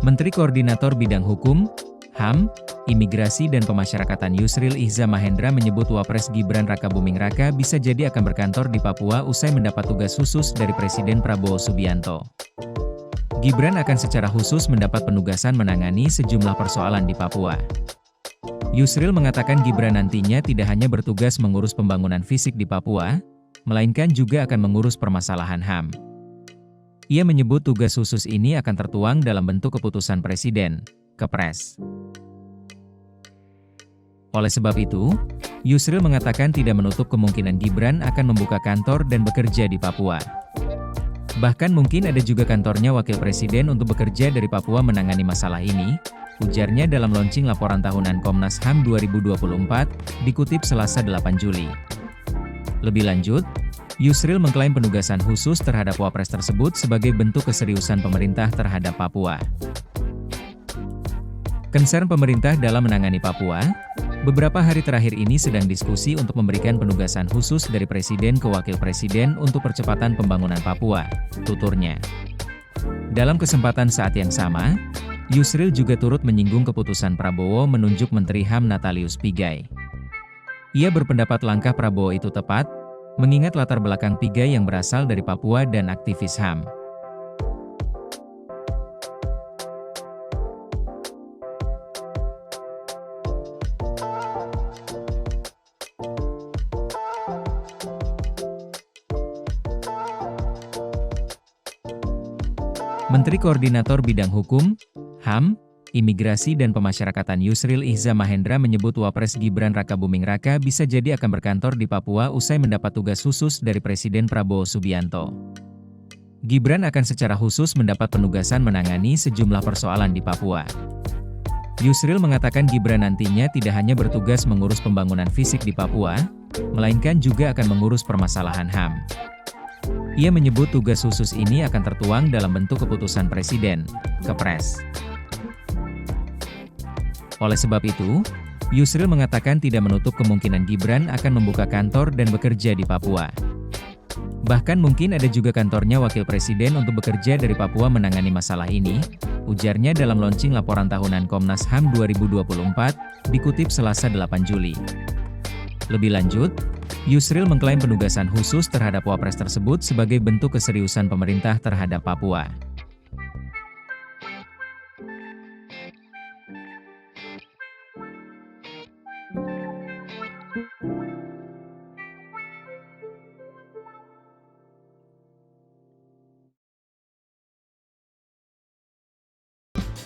Menteri Koordinator Bidang Hukum, HAM, Imigrasi dan Pemasyarakatan Yusril Ihza Mahendra menyebut Wapres Gibran Rakabuming Raka bisa jadi akan berkantor di Papua usai mendapat tugas khusus dari Presiden Prabowo Subianto. Gibran akan secara khusus mendapat penugasan menangani sejumlah persoalan di Papua. Yusril mengatakan Gibran nantinya tidak hanya bertugas mengurus pembangunan fisik di Papua, melainkan juga akan mengurus permasalahan HAM. Ia menyebut tugas khusus ini akan tertuang dalam bentuk keputusan Presiden, Kepres. Oleh sebab itu, Yusril mengatakan tidak menutup kemungkinan Gibran akan membuka kantor dan bekerja di Papua. Bahkan mungkin ada juga kantornya Wakil Presiden untuk bekerja dari Papua menangani masalah ini, ujarnya dalam launching laporan tahunan Komnas HAM 2024, dikutip Selasa 8 Juli. Lebih lanjut, Yusril mengklaim penugasan khusus terhadap Wapres tersebut sebagai bentuk keseriusan pemerintah terhadap Papua. Concern pemerintah dalam menangani Papua, beberapa hari terakhir ini sedang diskusi untuk memberikan penugasan khusus dari Presiden ke Wakil Presiden untuk percepatan pembangunan Papua, tuturnya. Dalam kesempatan saat yang sama, Yusril juga turut menyinggung keputusan Prabowo menunjuk Menteri HAM Natalius Pigai. Ia berpendapat langkah Prabowo itu tepat, mengingat latar belakang Pigai yang berasal dari Papua dan aktivis HAM. Menteri Koordinator Bidang Hukum, HAM, Imigrasi dan Pemasyarakatan Yusril Ihza Mahendra menyebut Wapres Gibran Rakabuming Raka bisa jadi akan berkantor di Papua usai mendapat tugas khusus dari Presiden Prabowo Subianto. Gibran akan secara khusus mendapat penugasan menangani sejumlah persoalan di Papua. Yusril mengatakan Gibran nantinya tidak hanya bertugas mengurus pembangunan fisik di Papua, melainkan juga akan mengurus permasalahan HAM. Ia menyebut tugas khusus ini akan tertuang dalam bentuk keputusan Presiden, Kepres. Oleh sebab itu, Yusril mengatakan tidak menutup kemungkinan Gibran akan membuka kantor dan bekerja di Papua. Bahkan mungkin ada juga kantornya Wakil Presiden untuk bekerja dari Papua menangani masalah ini, ujarnya dalam launching laporan tahunan Komnas HAM 2024, dikutip Selasa 8 Juli. Lebih lanjut, Yusril mengklaim penugasan khusus terhadap Wapres tersebut sebagai bentuk keseriusan pemerintah terhadap Papua.